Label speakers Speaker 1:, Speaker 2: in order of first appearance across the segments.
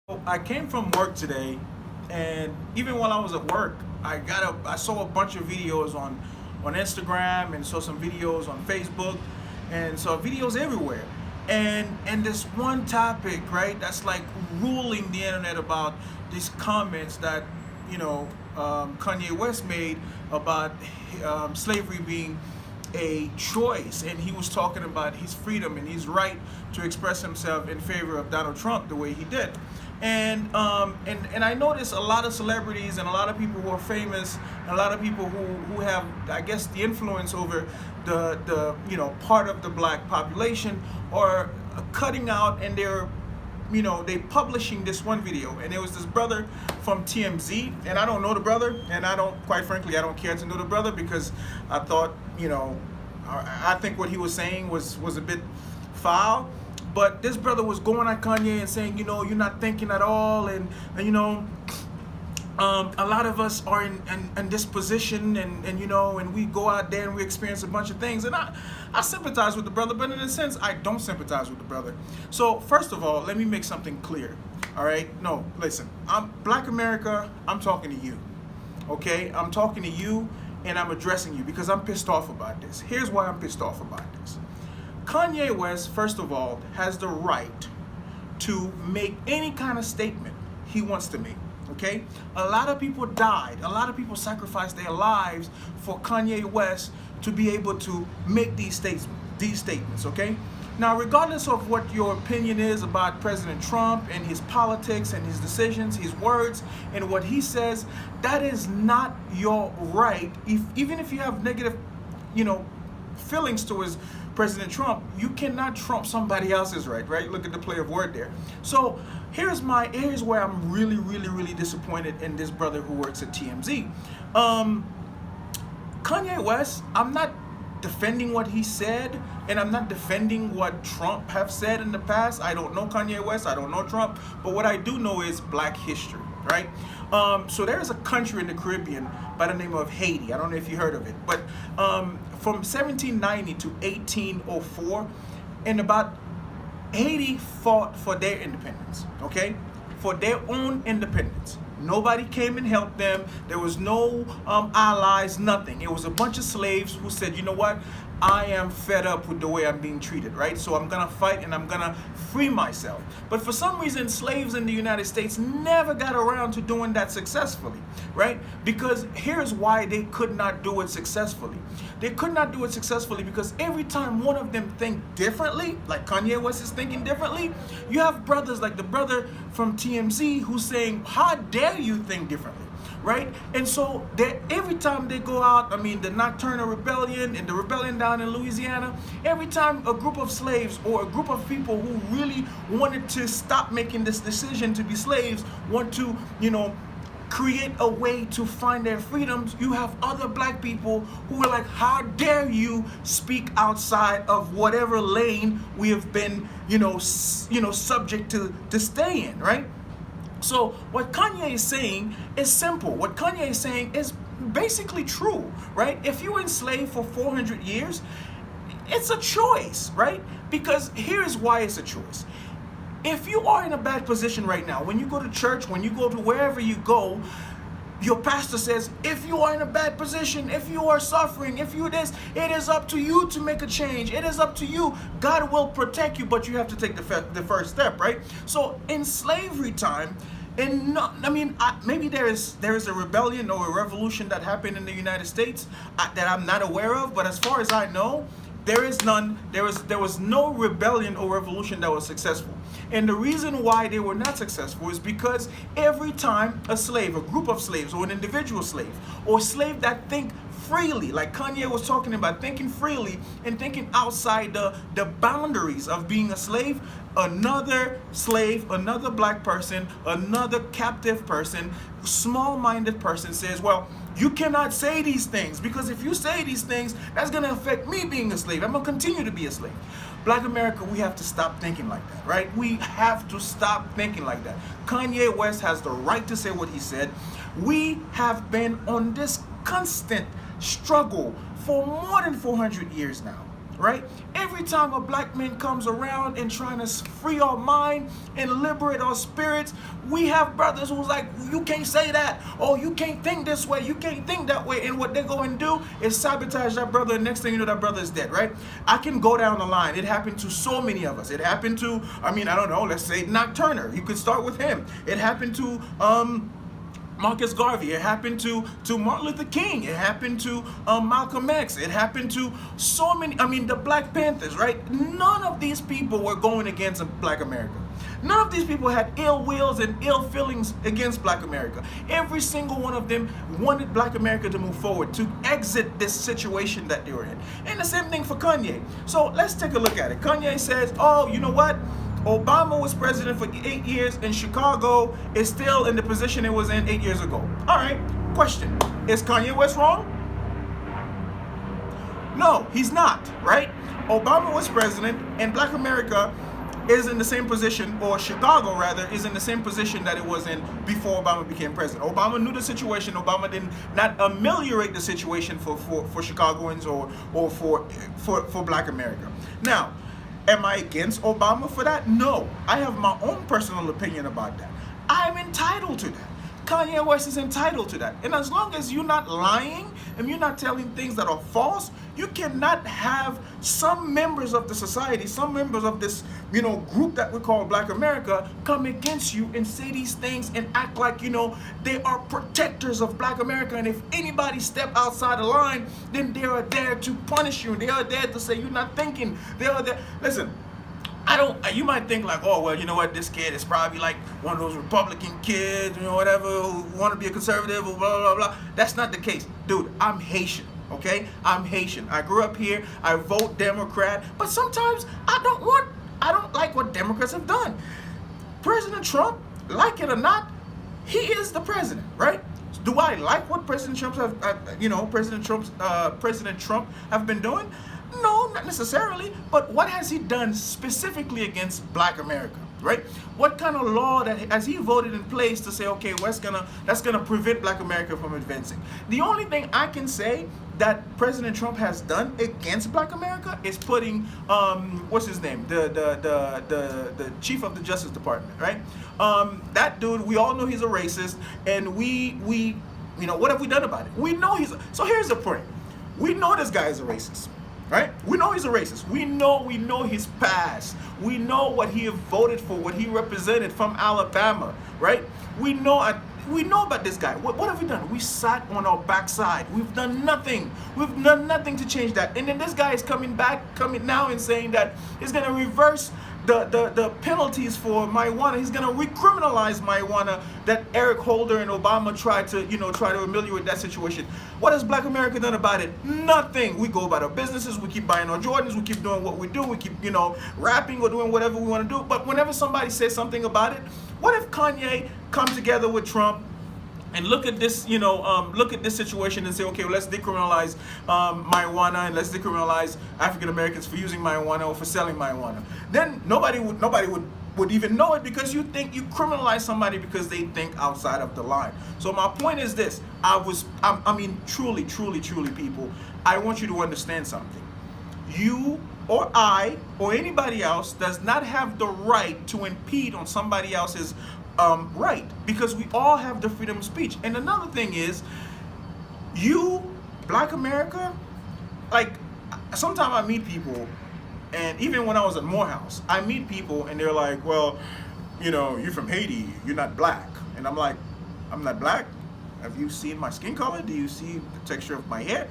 Speaker 1: I came from work today, and even while I was at work, I saw a bunch of videos on Instagram and saw some videos on Facebook, and saw videos everywhere. And this one topic, right? That's like ruling the internet about these comments that Kanye West made about slavery being a choice, and he was talking about his freedom and his right to express himself in favor of Donald Trump the way he did. And I noticed a lot of celebrities and a lot of people who are famous, and a lot of people who have, I guess, the influence over the part of the black population are cutting out, and they publishing this one video. And there was this brother from TMZ, and I don't know the brother, and quite frankly, I don't care to know the brother, because I thought, I think what he was saying was a bit foul. But this brother was going at Kanye and saying, you're not thinking at all, and a lot of us are in this position, and we go out there and we experience a bunch of things. And I sympathize with the brother, but in a sense, I don't sympathize with the brother. So first of all, let me make something clear. All right? No, listen, I'm Black America. I'm talking to you. Okay? I'm talking to you, and I'm addressing you because I'm pissed off about this. Here's why I'm pissed off about this. Kanye West, first of all, has the right to make any kind of statement he wants to make. Okay? A lot of people died. A lot of people sacrificed their lives for Kanye West to be able to make these statements. Okay? Now, regardless of what your opinion is about President Trump and his politics and his decisions, his words, and what he says, that is not your right. Even if you have negative, feelings towards President Trump, you cannot trump somebody else's right? Look at the play of word there. So here's where I'm really, really, really disappointed in this brother who works at TMZ. Kanye West, I'm not defending what he said, and I'm not defending what Trump have said in the past. I don't know Kanye West, I don't know Trump, but what I do know is black history, right? So there's a country in the Caribbean by the name of Haiti. I don't know if you heard of it, but from 1790 to 1804, and about Haiti fought for their independence, okay? For their own independence. Nobody came and helped them. There was no allies, nothing. It was a bunch of slaves who said, you know what? I am fed up with the way I'm being treated, right? So I'm gonna fight and I'm gonna free myself. But for some reason, slaves in the United States never got around to doing that successfully, right? Because here's why they could not do it successfully. They could not do it successfully because every time one of them think differently, like Kanye West is thinking differently, you have brothers like the brother from TMZ who's saying, how dare you think differently? Right? And so every time they go out, the Nocturnal Rebellion and the rebellion down in Louisiana, every time a group of slaves or a group of people who really wanted to stop making this decision to be slaves want to, create a way to find their freedoms, you have other black people who are like, how dare you speak outside of whatever lane we have been, subject to stay in, right? So what Kanye is saying is simple. What Kanye is saying is basically true, right? If you were enslaved for 400 years, it's a choice, right? Because here's why it's a choice. If you are in a bad position right now, when you go to church, when you go to wherever you go, your pastor says, if you are in a bad position, if you are suffering, if you this, it is up to you to make a change. It is up to you. God will protect you, but you have to take the first step, right? So in slavery time, maybe there is a rebellion or a revolution that happened in the United States that I'm not aware of, but as far as I know, there is none. There was no rebellion or revolution that was successful. And the reason why they were not successful is because every time a slave, a group of slaves, or an individual slave, or a slave that think freely, like Kanye was talking about, thinking freely and thinking outside the boundaries of being a slave, another slave, another black person, another captive person, small-minded person says, well, you cannot say these things, because if you say these things, that's going to affect me being a slave. I'm going to continue to be a slave. Black America, we have to stop thinking like that, right? We have to stop thinking like that. Kanye West has the right to say what he said. We have been on this constant struggle for more than 400 years now. right? Every time a black man comes around and trying to free our mind and liberate our spirits, we have brothers who's like, you can't say that, or you can't think this way, you can't think that way, and what they go and do is sabotage that brother, and next thing you know, that brother is dead, right? I can go down the line. It happened to so many of us. It happened to, I don't know, let's say Knock Turner. You could start with him. It happened to Marcus Garvey. It happened to Martin Luther King. It happened to Malcolm X. It happened to so many, the Black Panthers, right? None of these people were going against Black America. None of these people had ill wills and ill feelings against Black America. Every single one of them wanted Black America to move forward, to exit this situation that they were in. And the same thing for Kanye. So let's take a look at it. Kanye says, oh, you know what? Obama was president for 8 years, and Chicago is still in the position it was in 8 years ago. All right, question. Is Kanye West wrong? No, he's not, right? Obama was president, and Black America is in the same position, or Chicago rather, is in the same position that it was in before Obama became president. Obama knew the situation. Obama did not ameliorate the situation for Chicagoans or for Black America. Now, am I against Obama for that? No. I have my own personal opinion about that. I'm entitled to that. Kanye West is entitled to that. And as long as you're not lying and you're not telling things that are false, you cannot have some members of the society, some members of this, group that we call Black America come against you and say these things and act like, they are protectors of Black America. And if anybody step outside the line, then they are there to punish you. They are there to say you're not thinking. They are there. Listen, you might think like, oh, well, you know what, this kid is probably like one of those Republican kids, whatever, who want to be a conservative, or blah, blah, blah. That's not the case. Dude, I'm Haitian, okay? I'm Haitian. I grew up here. I vote Democrat, but sometimes I don't like what Democrats have done. President Trump, like it or not, he is the president, right? Do I like what President Trump President Trump have been doing? No, not necessarily, but what has he done specifically against Black America, right? What kind of law has he voted in place to say, okay, that's gonna prevent Black America from advancing? The only thing I can say that President Trump has done against Black America is putting what's his name, the chief of the Justice Department, right? That dude, we all know he's a racist, and we what have we done about it? We know so here's the point. We know this guy is a racist. Right? We know he's a racist. We know his past. We know what he voted for, what he represented from Alabama, right? We know about this guy. What have we done? We sat on our backside. We've done nothing. We've done nothing to change that. And then this guy is coming now and saying that he's going to reverse the penalties for marijuana. He's going to recriminalize marijuana that Eric Holder and Obama tried to ameliorate that situation. What has Black America done about it? Nothing. We go about our businesses. We keep buying our Jordans. We keep doing what we do. We keep, rapping or doing whatever we want to do. But whenever somebody says something about it, what if Kanye come together with Trump and look at this, look at this situation and say, okay, well, let's decriminalize marijuana, and let's decriminalize African Americans for using marijuana or for selling marijuana? Then nobody would even know it, because you think you criminalize somebody because they think outside of the line. So my point is this: truly, people, I want you to understand something. You or I or anybody else does not have the right to impede on somebody else's right, because we all have the freedom of speech. And another thing is, Black America, like, sometimes I meet people, and even when I was at Morehouse, I meet people and they're like, well, you're from Haiti, you're not black. And I'm like, I'm not black? Have you seen my skin color? Do you see the texture of my hair?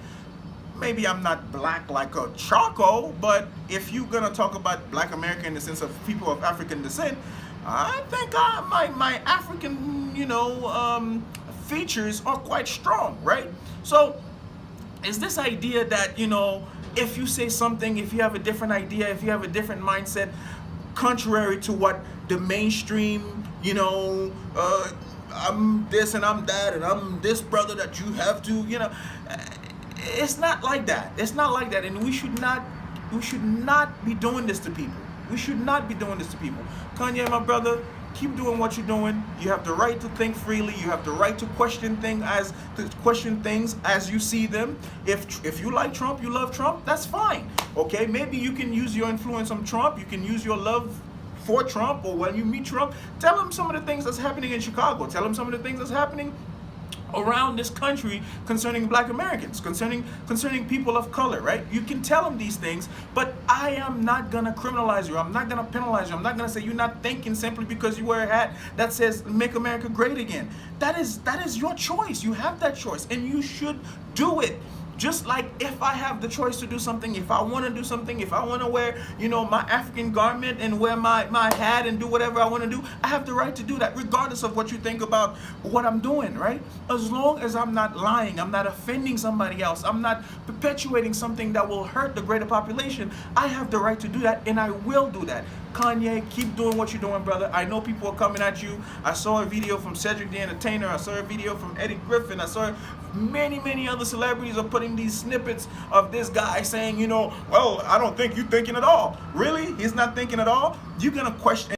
Speaker 1: Maybe I'm not black like a charcoal, but if you're gonna talk about Black America in the sense of people of African descent, I think my African, features are quite strong, right? So it's this idea that, if you say something, if you have a different idea, if you have a different mindset, contrary to what the mainstream, I'm this and I'm that and I'm this brother that you have to, it's not like that. It's not like that, and we should not be doing this to people. We should not be doing this to people. Kanye, my brother, keep doing what you're doing. You have the right to think freely. You have the right to question things as you see them. If you like Trump, you love Trump, that's fine. Okay, maybe you can use your influence on Trump. You can use your love for Trump, or when you meet Trump, tell him some of the things that's happening in Chicago. Tell him some of the things that's happening around this country concerning Black Americans, concerning people of color, right? You can tell them these things, but I am not gonna criminalize you. I'm not gonna penalize you. I'm not gonna say you're not thinking simply because you wear a hat that says "Make America Great Again." That is your choice. You have that choice, and you should do it. Just like if I have the choice to do something, if I want to do something, if I want to wear, my African garment and wear my hat and do whatever I want to do, I have the right to do that, regardless of what you think about what I'm doing, right? As long as I'm not lying, I'm not offending somebody else, I'm not perpetuating something that will hurt the greater population, I have the right to do that, and I will do that. Kanye, keep doing what you're doing, brother. I know people are coming at you. I saw a video from Cedric the Entertainer. I saw a video from Eddie Griffin. I saw many other celebrities are putting these snippets of this guy saying, well, I don't think you're thinking at all. Really? He's not thinking at all? You're going to question